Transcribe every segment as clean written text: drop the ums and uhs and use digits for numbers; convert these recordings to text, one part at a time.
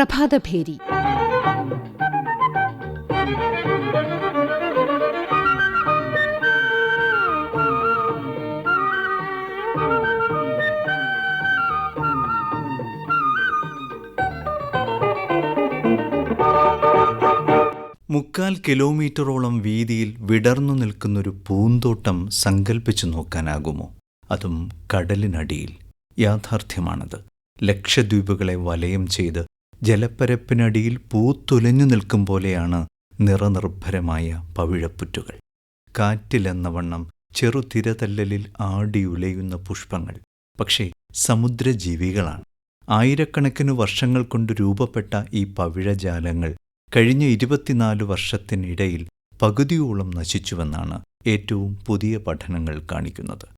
പ്രഭാതഭേരി. മുക്കാൽ കിലോമീറ്ററോളം വീതിയിൽ വിടർന്നു നിൽക്കുന്നൊരു പൂന്തോട്ടം സങ്കല്പിച്ചു നോക്കാനാകുമോ? അതും കടലിനടിയിൽ. യാഥാർത്ഥ്യമാണത്. ലക്ഷദ്വീപുകളെ വലയം ചെയ്ത് ജലപ്പരപ്പിനടിയിൽ പൂത്തുലഞ്ഞു നിൽക്കും പോലെയാണ് നിറനിർഭരമായ പവിഴപ്പുറ്റുകൾ. കാറ്റിലെന്നവണ്ണം ചെറുതിരതല്ലലിൽ ആടിയുലയുന്ന പുഷ്പങ്ങൾ. പക്ഷേ സമുദ്രജീവികളാണ്. ആയിരക്കണക്കിന് വർഷങ്ങൾ കൊണ്ട് രൂപപ്പെട്ട ഈ പവിഴജാലങ്ങൾ കഴിഞ്ഞ 24 വർഷത്തിനിടയിൽ പകുതിയോളം നശിച്ചുവെന്നാണ് ഏറ്റവും പുതിയ പഠനങ്ങൾ കാണിക്കുന്നത്.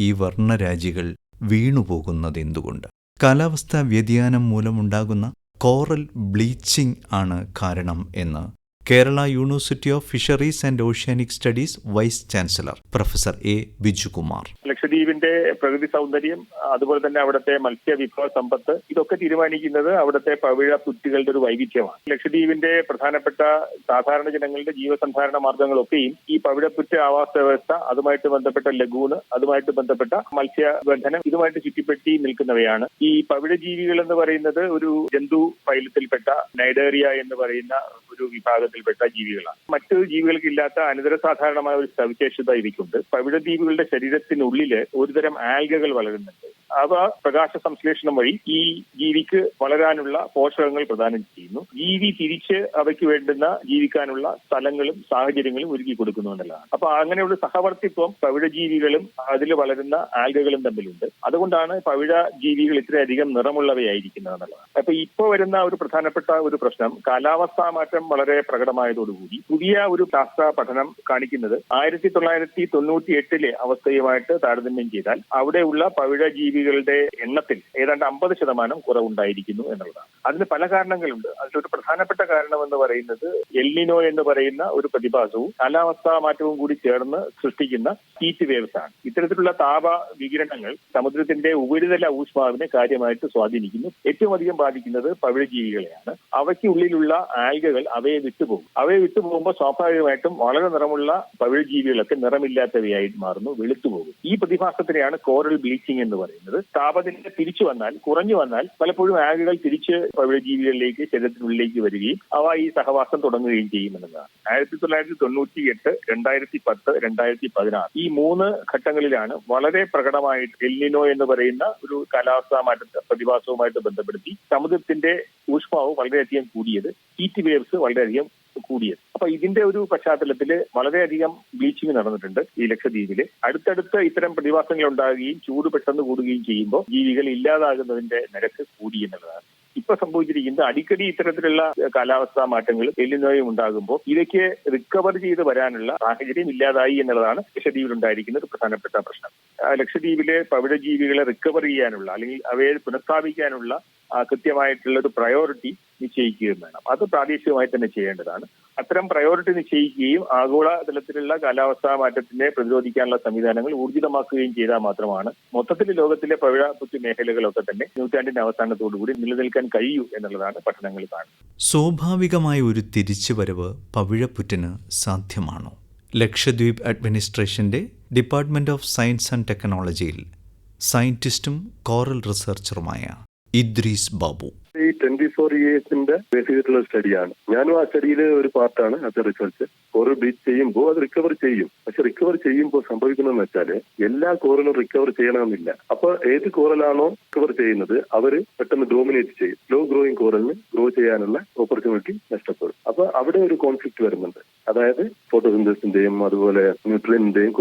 ഈ വർണ്ണരാജികൾ വീണുപോകുന്നതെന്തുകൊണ്ട്? കാലാവസ്ഥാ വ്യതിയാനം മൂലമുണ്ടാകുന്ന കോറൽ ബ്ലീച്ചിംഗ് ആണ് കാരണം എന്ന് Kerala University of Fisheries and Oceanic Studies vice chancellor professor A Bijukumar. ലക്ഷദ്വീപിന്റെ പ്രകൃതി സൗന്ദര്യം, അതുപോലെ തന്നെ അവിടുത്തെ മത്സ്യവിഭവ സമ്പത്ത്, ഇതൊക്കെ തീരുമാനിക്കുന്നത് അവിടുത്തെ പവിഴ പുറ്റുകളുടെ ഒരു വൈവിധ്യമാണ്. ലക്ഷദ്വീപിന്റെ പ്രധാനപ്പെട്ട സാധാരണ ജനങ്ങളുടെ ജീവസന്ധാരണ മാർഗങ്ങളൊക്കെയും ഈ പവിഴപ്പുറ്റ് ആവാസ വ്യവസ്ഥ, അതുമായിട്ട് ബന്ധപ്പെട്ട ലഗൂണ്, അതുമായിട്ട് ബന്ധപ്പെട്ട മത്സ്യബന്ധനം, ഇതുമായിട്ട് ചുറ്റിപ്പറ്റി നിൽക്കുന്നവയാണ്. ഈ പവിഴജീവികൾ എന്ന് പറയുന്നത് ഒരു ജന്തു ഫൈലത്തിൽപ്പെട്ട നൈഡേറിയ എന്ന് പറയുന്ന ഒരു വിഭാഗത്തിൽപ്പെട്ട ജീവികളാണ്. മറ്റു ജീവികൾക്ക് ഇല്ലാത്ത അനന്തരസാധാരണമായ ഒരു സവിശേഷത ഇവയ്ക്കുണ്ട്. പവിഴദ്വീപുകളുടെ ശരീരത്തിനുള്ളില് ഒരുതരം ആൽഗകൾ വളരുന്നുണ്ട്. അവ പ്രകാശ സംശ്ലേഷണം വഴി ഈ ജീവിക്ക് വളരാനുള്ള പോഷകങ്ങൾ പ്രദാനം ചെയ്യുന്നു. ജീവി തിരിച്ച് അവയ്ക്ക് വേണ്ടുന്ന ജീവിക്കാനുള്ള സ്ഥലങ്ങളും സാഹചര്യങ്ങളും ഒരുക്കി കൊടുക്കുന്നു എന്നുള്ളതാണ്. അപ്പൊ അങ്ങനെയുള്ള സഹവർത്തിത്വം പവിഴജീവികളും അതിൽ വളരുന്ന ആൽഗകളും തമ്മിലുണ്ട്. അതുകൊണ്ടാണ് പവിഴ ജീവികൾ ഇത്രയധികം നിറമുള്ളവയായിരിക്കുന്നത് എന്നുള്ളതാണ്. അപ്പൊ ഇപ്പോൾ വരുന്ന ഒരു പ്രധാനപ്പെട്ട ഒരു പ്രശ്നം, കാലാവസ്ഥാ മാറ്റം വളരെ പ്രകടമായതോടുകൂടി പുതിയ ഒരു ശാസ്ത്ര പഠനം കാണിക്കുന്നത് 1998 അവസ്ഥയുമായിട്ട് താരതമ്യം ചെയ്താൽ അവിടെയുള്ള പവിഴ ജീവികളുടെ എണ്ണത്തിൽ ഏതാണ്ട് 50% കുറവുണ്ടായിരിക്കുന്നു എന്നുള്ളതാണ്. അതിന് പല കാരണങ്ങളുണ്ട്. അതിലൊരു പ്രധാനപ്പെട്ട കാരണം എന്ന് പറയുന്നത് എൽനിനോ എന്ന് പറയുന്ന ഒരു പ്രതിഭാസവും കാലാവസ്ഥാ മാറ്റവും കൂടി ചേർന്ന് സൃഷ്ടിക്കുന്ന ഹീറ്റ് വേവ്സ് ആണ്. ഇത്തരത്തിലുള്ള താപ വികിരണങ്ങൾ സമുദ്രത്തിന്റെ ഉപരിതല ഊഷ്മാവിനെ കാര്യമായിട്ട് സ്വാധീനിക്കുന്നു. ഏറ്റവും അധികം ബാധിക്കുന്നത് പവിഴജീവികളെയാണ്. അവയ്ക്ക് ഉള്ളിലുള്ള ആൽഗകൾ അവയെ വിട്ടുപോകും. അവയെ വിട്ടുപോകുമ്പോൾ സ്വാഭാവികമായിട്ടും വളരെ നിറമുള്ള പവിഴജീവികളൊക്കെ നിറമില്ലാത്തവയായി മാറുന്നു, വെളുത്തുപോകും. ഈ പ്രതിഭാസത്തിനെയാണ് കോറൽ ബ്ലീച്ചിങ് എന്ന് പറയുന്നത്. താപനില തിരിച്ചു വന്നാൽ, കുറഞ്ഞു വന്നാൽ പലപ്പോഴും ആൽഗകൾ തിരിച്ച് പവിഴജീവികളിലേക്ക്, ശരീരത്തിനുള്ളിലേക്ക് വരികയും അവ ഈ സഹവാസം തുടങ്ങുകയും ചെയ്യുമെന്നതാണ്. 1998, 2010, 2016 ഈ 3 ഘട്ടങ്ങളിലാണ് വളരെ പ്രകടമായിട്ട് എൽനിനോ എന്ന് പറയുന്ന ഒരു കാലാവസ്ഥാ മാറ്റ പ്രതിഭാസവുമായിട്ട് ബന്ധപ്പെടുത്തി സമുദ്രത്തിന്റെ ഊഷ്മാവ് വളരെയധികം കൂടിയത്, ഹീറ്റ് വേവ്സ് വളരെയധികം കൂടിയത്. അപ്പൊ ഇതിന്റെ ഒരു പശ്ചാത്തലത്തിൽ വളരെയധികം ബ്ലീച്ചിങ് നടന്നിട്ടുണ്ട് ഈ ലക്ഷദ്വീപില്. അടുത്തടുത്ത് ഇത്തരം പ്രതിഭാസങ്ങൾ ഉണ്ടാകുകയും ചൂട് പെട്ടെന്ന് കൂടുകയും ചെയ്യുമ്പോൾ ജീവികൾ ഇല്ലാതാകുന്നതിന്റെ നിരക്ക് കൂടി എന്നുള്ളതാണ്. ഇപ്പൊ സംഭവിച്ചിരിക്കുന്നത് അടിക്കടി ഇത്തരത്തിലുള്ള കാലാവസ്ഥാ മാറ്റങ്ങളും എല്ലിനോയും ഉണ്ടാകുമ്പോൾ ഇവയ്ക്ക് റിക്കവർ ചെയ്ത് വരാനുള്ള സാഹചര്യം ഇല്ലാതായി എന്നുള്ളതാണ് ലക്ഷദ്വീപിൽ ഉണ്ടായിരിക്കുന്ന ഒരു പ്രധാനപ്പെട്ട പ്രശ്നം. ലക്ഷദ്വീപിലെ പവിഴജീവികളെ റിക്കവർ ചെയ്യാനുള്ള, അല്ലെങ്കിൽ അവയെ പുനഃസ്ഥാപിക്കാനുള്ള കൃത്യമായിട്ടുള്ള ഒരു പ്രയോറിറ്റി നിശ്ചയിക്കുകയും വേണം. അത് പ്രാദേശികമായി തന്നെ ചെയ്യേണ്ടതാണ്. അത്തരം പ്രയോറിറ്റി നിശ്ചയിക്കുകയും ആഗോള തലത്തിലുള്ള കാലാവസ്ഥാ മാറ്റത്തിനെ പ്രതിരോധിക്കാനുള്ള സംവിധാനങ്ങൾ ഊർജിതമാക്കുകയും ചെയ്താൽ മാത്രമാണ് മൊത്തത്തിൽ ലോകത്തിലെ പവിഴപ്പുറ്റ് മേഖലകളൊക്കെ തന്നെ നൂറ്റാണ്ടിന്റെ അവസാനത്തോടുകൂടി നിലനിൽക്കാൻ കഴിയൂ എന്നുള്ളതാണ് പഠനങ്ങൾ കാണുന്നത്. സ്വാഭാവികമായ ഒരു തിരിച്ചുവരവ് പവിഴപ്പുറ്റിന് സാധ്യമാണോ? ലക്ഷദ്വീപ് അഡ്മിനിസ്ട്രേഷന്റെ ഡിപ്പാർട്ട്മെന്റ് ഓഫ് സയൻസ് ആൻഡ് ടെക്നോളജിയിൽ സയന്റിസ്റ്റും കോറൽ റിസർച്ചറുമായ ഇദ്രീസ് ബാബു. ഈ 24 ഇയേഴ്സിന്റെ ബേസ് ചെയ്തിട്ടുള്ള സ്റ്റഡിയാണ്. ഞാനും ആ സ്റ്റഡിയിലെ ഒരു പാർട്ടാണ്. അത് റിസർച്ച്. കോറൽ ബ്ലീച്ച് ചെയ്യുമ്പോൾ അത് റിക്കവർ ചെയ്യും. പക്ഷെ റിക്കവർ ചെയ്യുമ്പോൾ സംഭവിക്കുന്നതെന്ന് വെച്ചാല് എല്ലാ കോറലും റിക്കവർ ചെയ്യണമെന്നില്ല. അപ്പൊ ഏത് കോറലാണോ റിക്കവർ ചെയ്യുന്നത് അവര് പെട്ടെന്ന് ഡോമിനേറ്റ് ചെയ്യും. ലോ ഗ്രോയിങ് കോറലിന് ഗ്രോ ചെയ്യാനുള്ള ഓപ്പർച്യൂണിറ്റി നഷ്ടപ്പെടും. അപ്പൊ അവിടെ ഒരു കോൺഫ്ലിക്ട് വരുന്നുണ്ട്. അതായത് ഫോട്ടോസിന്തസിന്റെയും അതുപോലെ ന്യൂട്രിയന്റെയും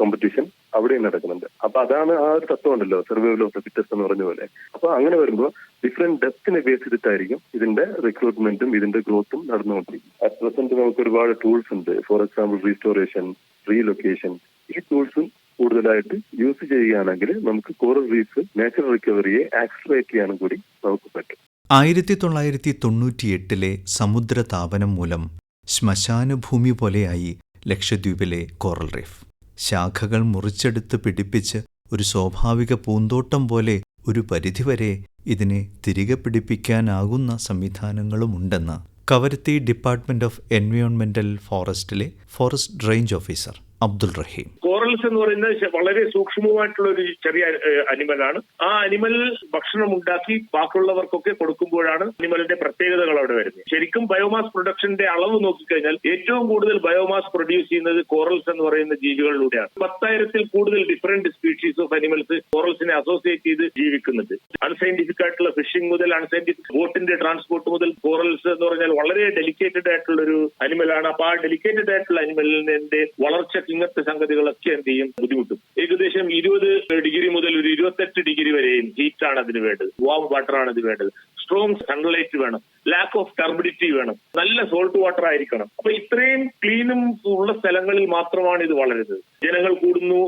കോമ്പറ്റീഷൻ അവിടെയും നടക്കുന്നുണ്ട്. അപ്പൊ അതാണ് ആ ഒരു തത്വം ഉണ്ടല്ലോ, സർവൈവൽ ഓഫ് ദ ഫിറ്റസ്റ്റ് എന്ന് പറഞ്ഞ പോലെ. അപ്പൊ അങ്ങനെ വരുമ്പോൾ ഡിഫറെന്റ് ഡെപ്തിനെ ബേസ് ചെയ്തിട്ടായിരിക്കും ഇതിന്റെ റിക്രൂട്ട്മെന്റും ഇതിന്റെ ഗ്രോത്തും നടന്നുകൊണ്ടിരിക്കും. അറ്റ് പ്രസന്റ് നമുക്ക് ഒരുപാട് ടൂൾസ് ഉണ്ട്. For example restoration, relocation. ഈ ടൂൾസും കൂടുതലായിട്ട് യൂസ് ചെയ്യുകയാണെങ്കിൽ നമുക്ക് കോറൽ റീഫ് നാച്ചുറൽ റിക്കവറിയെ ആക്സിലറേറ്റ് ചെയ്യാനും കൂടി നമുക്ക് പറ്റും. 1998 സമുദ്രതാപനം മൂലം ശ്മശാനഭൂമി പോലെയായി ലക്ഷദ്വീപിലെ കോറൽ റീഫ്. ശാഖകൾ മുറിച്ചെടുത്ത് പിടിപ്പിച്ച് ഒരു സ്വാഭാവിക പൂന്തോട്ടം പോലെ ഒരു പരിധിവരെ ഇതിനെ തിരികെ പിടിപ്പിക്കാനാകുന്ന സംവിധാനങ്ങളുമുണ്ടെന്ന് കവരത്തി ഡിപ്പാർട്ട്മെന്റ് ഓഫ് എൻവയോൺമെന്റൽ ഫോറസ്റ്റിലെ forest range officer Abdul Rahim. Corals എന്ന് പറയുന്നത് വളരെ സൂക്ഷ്മമായിട്ടുള്ള ഒരു ചെറിയ അനിമലാണ്. ആ അനിമൽ ഭക്ഷണം ഉണ്ടാക്കി ബാക്കിയുള്ളവർക്കൊക്കെ കൊടുക്കുമ്പോഴാണ് അനിമലിന്റെ പ്രത്യേകതകൾ അവിടെ വരുന്നത്. ശരിക്കും ബയോമാസ് പ്രൊഡക്ഷന്റെ അളവ് നോക്കിക്കഴിഞ്ഞാൽ ഏറ്റവും കൂടുതൽ ബയോമാസ് പ്രൊഡ്യൂസ് ചെയ്യുന്നത് കോറൽസ് എന്ന് പറയുന്ന ജീവികളിലൂടെയാണ്. 10,000-ൽ കൂടുതൽ ഡിഫറെന്റ് സ്പീഷീസ് ഓഫ് അനിമൽസ് കോറൽസിനെ അസോസിയേറ്റ് ചെയ്ത് ജീവിക്കുന്നുണ്ട്. അൺസയന്റിഫിക് ആയിട്ടുള്ള ഫിഷിംഗ് മുതൽ അൺസയന്റിഫിക് ബോട്ടിന്റെ ട്രാൻസ്പോർട്ട് മുതൽ കോറൽസ് എന്ന് പറഞ്ഞാൽ വളരെ ഡെലിക്കേറ്റഡ് ആയിട്ടുള്ള ഒരു അനിമലാണ്. അപ്പൊ ആ ഡെലിക്കേറ്റഡ് ആയിട്ടുള്ള അനിമലിന്റെ വളർച്ച ഇങ്ങനത്തെ സംഗതികളൊക്കെ എന്ത് ചെയ്യും, ബുദ്ധിമുട്ടും. ഏകദേശം 20 ഡിഗ്രി മുതൽ ഒരു 28 ഡിഗ്രി വരെയും ഹീറ്റാണ് അതിന് വേണ്ടത്. വാം വാട്ടർ ആണ് ഇത് വേണ്ടത്. സ്ട്രോങ് സൺലൈറ്റ് വേണം. ലാക്ക് ഓഫ് ടർബിഡിറ്റി വേണം. നല്ല സോൾട്ട് വാട്ടർ ആയിരിക്കണം. അപ്പൊ ഇത്രയും ക്ലീനും ഉള്ള സ്ഥലങ്ങളിൽ മാത്രമാണ് ഇത് വളരുന്നത്. ജനങ്ങൾ കൂടുന്നു,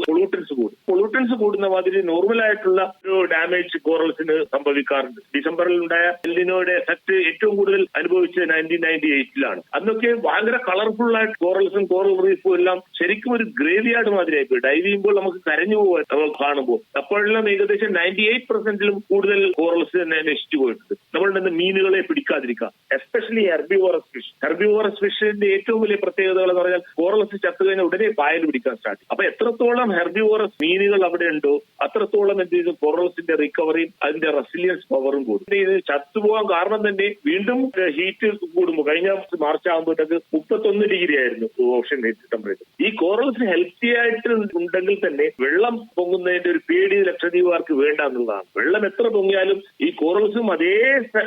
പൊള്യൂട്ടൻസ് കൂടുന്ന മാതിരി നോർമൽ ആയിട്ടുള്ള ഒരു ഡാമേജ് കോറൽസിന് സംഭവിക്കാറുണ്ട്. ഡിസംബറിൽ ഉണ്ടായ എൽനിനോയുടെ എഫക്ട് ഏറ്റവും കൂടുതൽ അനുഭവിച്ചത് 1998-ലാണ്. അന്നൊക്കെ ഭയങ്കര കളർഫുൾ ആയിട്ട് കോറൽസും കോറൽ റീഫും എല്ലാം ശരിക്കും ഒരു ഗ്രേവ് യാർഡ് മാതിരി ആയിപ്പോയി. ഡൈവ് ചെയ്യുമ്പോൾ നമുക്ക് കരഞ്ഞു പോകാൻ നമ്മൾ കാണുമ്പോൾ. അപ്പോഴെല്ലാം ഏകദേശം 98%-ലും കൂടുതൽ കോറൽസ് തന്നെ നശിച്ചു പോയിട്ടുണ്ട്. നമ്മളുടെ മീനുകളെ പിടിക്കാതിരിക്കാം. എസ്പെഷ്യലി ഹെർബിവോറസ് ഫിഷിന്റെ ഏറ്റവും വലിയ പ്രത്യേകതകൾ എന്ന് പറഞ്ഞാൽ കോറൽസ് ചത്തു കഴിഞ്ഞാൽ ഉടനെ പായൽ പിടിക്കാൻ സ്റ്റാർട്ട്. അപ്പൊ എത്രത്തോളം ഹെർബിവോറസ് മീനുകൾ അവിടെ ഉണ്ടോ അത്രത്തോളം എന്ത് ചെയ്തു കോറൽസിന്റെ റിക്കവറിയും അതിന്റെ റെസിലിയൻസ് പവറും കൂടും. ഇത് ചത്തുപോകാൻ കാരണം തന്നെ വീണ്ടും ഹീറ്റ് കൂടുമ്പോൾ കഴിഞ്ഞ മാർച്ച് ആകുമ്പോഴത്തേക്ക് 31 ഡിഗ്രി ആയിരുന്നു ഓഷൻ ടെമ്പറേച്ചർ. ഈ കോറൽസ് ഹെൽത്തി ആയിട്ട് ഉണ്ടെങ്കിൽ തന്നെ വെള്ളം പൊങ്ങുന്നതിന്റെ ഒരു പേടി ലക്ഷദ്വീപുകാർക്ക് വേണ്ട എന്നുള്ളതാണ്. വെള്ളം എത്ര പൊങ്ങിയാലും ഈ കോറൽസും അതേ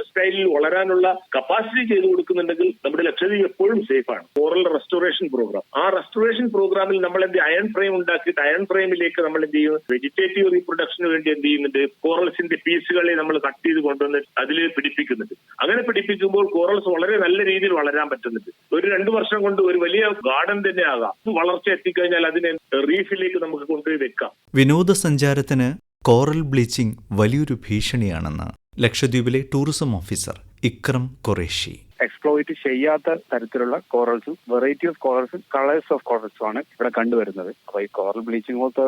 സ്റ്റൈലിൽ വളരാനുള്ള കപ്പാസിറ്റി ചെയ്തു കൊടുക്കുന്നുണ്ടെങ്കിൽ നമ്മുടെ ലക്ഷദ്വീപ് എപ്പോഴും സേഫ് ആണ്. കോറൽ റെസ്റ്റോറേഷൻ പ്രോഗ്രാം, ആ റെസ്റ്റോറേഷൻ പ്രോഗ്രാമിൽ നമ്മൾ എന്ത് അയൺ ഫ്രെയിം ഉണ്ടാക്കിയിട്ട് അയൺ ഫ്രെയിമിലേക്ക് നമ്മൾ എന്ത് ചെയ്യുന്നു, വെജിറ്റേറ്റീവ് റീപ്രൊഡക്ഷന് വേണ്ടി എന്ത് ചെയ്യുന്നുണ്ട്, കോറൽസിന്റെ പീസുകളെ നമ്മൾ കട്ട് ചെയ്ത് കൊണ്ടുവന്ന് അതിൽ പിടിപ്പിക്കുന്നുണ്ട്. അങ്ങനെ പിടിപ്പിക്കുമ്പോൾ കോറൽസ് വളരെ നല്ല രീതിയിൽ വളരാൻ പറ്റുന്നുണ്ട്. ഒരു 2 വർഷം കൊണ്ട് ഒരു വലിയ ഗാർഡൻ തന്നെ ആകാം. വളർച്ച എത്തിക്കഴിഞ്ഞാൽ അതിനെ റീഫിലേക്ക് നമുക്ക് കൊണ്ടുപോയി വെക്കാം. വിനോദസഞ്ചാരത്തിന് കോറൽ ബ്ലീച്ചിംഗ് വലിയൊരു ഭീഷണിയാണെന്ന് ലക്ഷദ്വീപിലെ tourism officer Ikram Qureshi. Exploit ചെയ്യാത്ത തരത്തിലുള്ള കോറൽസും വെറൈറ്റി ഓഫ് കോറൽസും കളേഴ്സ് ഓഫ് കോറൽസും ആണ് ഇവിടെ കണ്ടുവരുന്നത്. അപ്പൊ ഈ കോറൽ ബ്ലീച്ചിങ് പോലത്തെ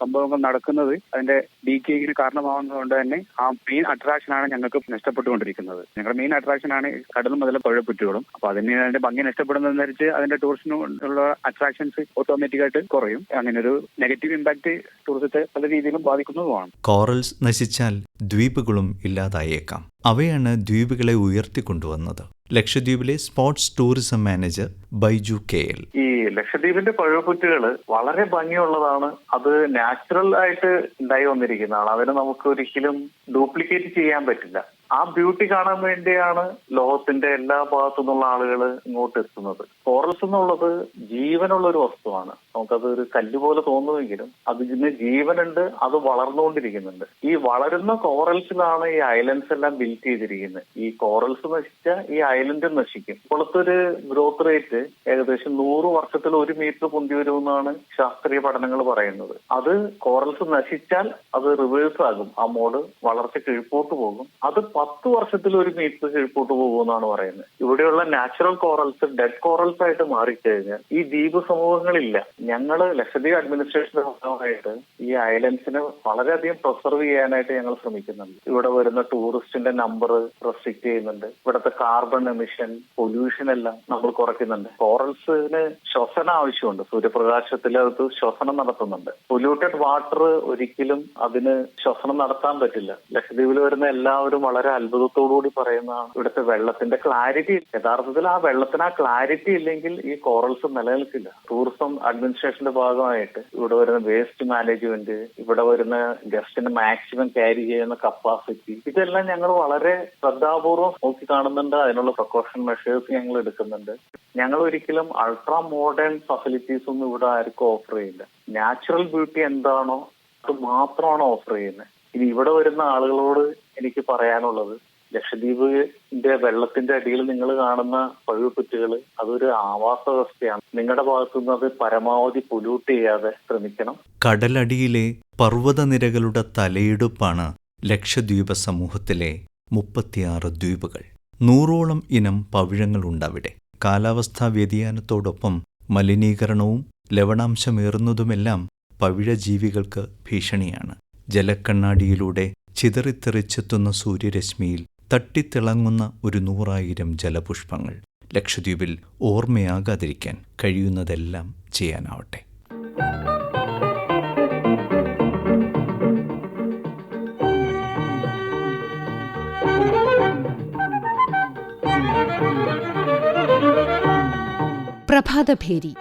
സംഭവങ്ങൾ നടക്കുന്നത് അതിന്റെ ഡീക്കേജിന് കാരണമാവുന്നതുകൊണ്ട് തന്നെ ആ മെയിൻ അട്രാക്ഷൻ ആണ് ഞങ്ങൾക്ക് നഷ്ടപ്പെട്ടുകൊണ്ടിരിക്കുന്നത്. ഞങ്ങളുടെ മെയിൻ അട്രാക്ഷൻ ആണ് കടലും മുതൽ പുഴപ്പുറ്റുകളും. അപ്പൊ അതിന്റെ ഭംഗി നഷ്ടപ്പെടുന്നതനുസരിച്ച് അതിന്റെ ടൂറിസ്റ്റിനുള്ള അട്രാക്ഷൻസ് ഓട്ടോമാറ്റിക്കായിട്ട് കുറയും. അങ്ങനെ ഒരു നെഗറ്റീവ് ഇമ്പാക്ട് ടൂറിസത്തെ പല രീതിയിലും ബാധിക്കുന്നതുമാണ്. കോറൽസ് നശിച്ചാൽ ദ്വീപുകളും ഇല്ലാതായേക്കാം. അവയാണ് ദ്വീപുകളെ ഉയർത്തിക്കൊണ്ടുവന്നത്. ലക്ഷദ്വീപിലെ sports tourism manager Baiju KL. ഈ ലക്ഷദ്വീപിന്റെ പഴുപുറ്റുകള് വളരെ ഭംഗിയുള്ളതാണ്. അത് നാച്ചുറൽ ആയിട്ട് ഉണ്ടായി വന്നിരിക്കുന്നതാണ്. അതിനെ നമുക്ക് ഒരിക്കലും ഡ്യൂപ്ലിക്കേറ്റ് ചെയ്യാൻ പറ്റില്ല. ആ ബ്യൂട്ടി കാണാൻ വേണ്ടിയാണ് ലോകത്തിന്റെ എല്ലാ ഭാഗത്തു നിന്നുള്ള ആളുകൾ ഇങ്ങോട്ട് എത്തുന്നത്. കോറൽസ് എന്നുള്ളത് ജീവനുള്ള ഒരു വസ്തുവാണ്. നമുക്കത് ഒരു കല്ല് പോലെ തോന്നുമെങ്കിലും അതിന് ജീവനുണ്ട്, അത് വളർന്നുകൊണ്ടിരിക്കുന്നുണ്ട്. ഈ വളരുന്ന കോറൽസിലാണ് ഈ ഐലൻഡ്സ് എല്ലാം ബിൽറ്റ് ചെയ്തിരിക്കുന്നത്. ഈ കോറൽസ് നശിച്ചാൽ ഈ ഐലൻഡ് നശിക്കും. ഇപ്പോഴത്തെ ഒരു ഗ്രോത്ത് റേറ്റ് ഏകദേശം 100 വർഷത്തിൽ 1 മീറ്റർ പൊന്തി വരുമെന്നാണ് ശാസ്ത്രീയ പഠനങ്ങൾ പറയുന്നത്. അത് കോറൽസ് നശിച്ചാൽ അത് റിവേഴ്സ് ആകും. ആ മോഡ് വളർച്ച കീഴ്പോട്ട് പോകും. അത് 10 വർഷത്തിൽ 1 മീറ്റർ കീഴ്പോട്ട് പോകുമെന്നാണ് പറയുന്നത്. ഇവിടെയുള്ള നാച്ചുറൽ കോറൽസ് ഡെഡ് കോറൽസ് ആയിട്ട് മാറിക്കഴിഞ്ഞാൽ ഈ ദ്വീപ് സമൂഹങ്ങളില്ല. ഞങ്ങള് ലക്ഷദ്വീപ് അഡ്മിനിസ്ട്രേഷന്റെ ഭാഗമായിട്ട് ഈ ഐലൻഡ്സിനെ വളരെയധികം പ്രിസർവ് ചെയ്യാനായിട്ട് ഞങ്ങൾ ശ്രമിക്കുന്നുണ്ട്. ഇവിടെ വരുന്ന ടൂറിസ്റ്റിന്റെ നമ്പർ റെസ്ട്രിക്ട് ചെയ്യുന്നുണ്ട്. ഇവിടുത്തെ കാർബൺ എമിഷൻ, പൊല്യൂഷൻ എല്ലാം നമ്മൾ കുറയ്ക്കുന്നുണ്ട്. കോറൽസിന് ശ്വസനം ആവശ്യമുണ്ട്. സൂര്യപ്രകാശത്തിലകത്ത് ശ്വസനം നടത്തുന്നുണ്ട്. പൊല്യൂട്ടഡ് വാട്ടർ ഒരിക്കലും അതിന് ശ്വസനം നടത്താൻ പറ്റില്ല. ലക്ഷദ്വീപിൽ വരുന്ന എല്ലാവരും വളരെ അത്ഭുതത്തോടുകൂടി പറയുന്നതാണ് ഇവിടുത്തെ വെള്ളത്തിന്റെ ക്ലാരിറ്റി. യഥാർത്ഥത്തിൽ ആ വെള്ളത്തിന് ആ ക്ലാരിറ്റി ഇല്ലെങ്കിൽ ഈ കോറൽസ് നിലനിൽക്കില്ല. ടൂറിസം അഡ്മിനിസ്ട്രേഷന്റെ ഭാഗമായിട്ട് ഇവിടെ വരുന്ന വേസ്റ്റ് മാനേജ്മെന്റ്, ഇവിടെ വരുന്ന ഗസ്റ്റിന് മാക്സിമം ക്യാരി ചെയ്യുന്ന കപ്പാസിറ്റി, ഇതെല്ലാം ഞങ്ങൾ വളരെ ശ്രദ്ധാപൂർവം നോക്കി കാണുന്നുണ്ട്. അതിനുള്ള പ്രിക്കോഷൻ മെഷേഴ്സ് ഞങ്ങൾ എടുക്കുന്നുണ്ട്. ഞങ്ങൾ ഒരിക്കലും അൾട്രാ മോഡേൺ ഫെസിലിറ്റീസ് ഒന്നും ഇവിടെ ആർക്കും ഓഫർ ചെയ്യില്ല. നാച്ചുറൽ ബ്യൂട്ടി എന്താണോ അത് മാത്രമാണ് ഓഫർ ചെയ്യുന്നത്. ഇനി ഇവിടെ വരുന്ന ആളുകളോട് എനിക്ക് പറയാനുള്ളത്, ലക്ഷദ്വീപിന്റെ വെള്ളത്തിന്റെ അടിയിൽ നിങ്ങൾ കാണുന്ന പഴുപുറ്റുകൾ അതൊരു ആവാസ വ്യവസ്ഥയാണ്. നിങ്ങളുടെ ഭാഗത്തുനിന്ന് അത് പരമാവധി പൊല്യൂട്ട് ചെയ്യാതെ ശ്രമിക്കണം. കടലടിയിലെ പർവ്വതനിരകളുടെ തലയെടുപ്പാണ് ലക്ഷദ്വീപ സമൂഹത്തിലെ 36 ദ്വീപുകൾ. 100ഓളം ഇനം പവിഴങ്ങളുണ്ടവിടെ. കാലാവസ്ഥാ വ്യതിയാനത്തോടൊപ്പം മലിനീകരണവും ലവണാംശമേറുന്നതുമെല്ലാം പവിഴജീവികൾക്ക് ഭീഷണിയാണ്. ജലക്കണ്ണാടിയിലൂടെ ചിതറിത്തെറിച്ചെത്തുന്ന സൂര്യരശ്മിയിൽ തട്ടിത്തിളങ്ങുന്ന ഒരു 100,000 ജലപുഷ്പങ്ങൾ. ലക്ഷദ്വീപിൽ ഓർമ്മയാകാതിരിക്കാൻ കഴിയുന്നതെല്ലാം ചെയ്യാനാവട്ടെ. പ്രഭാതഭേരി.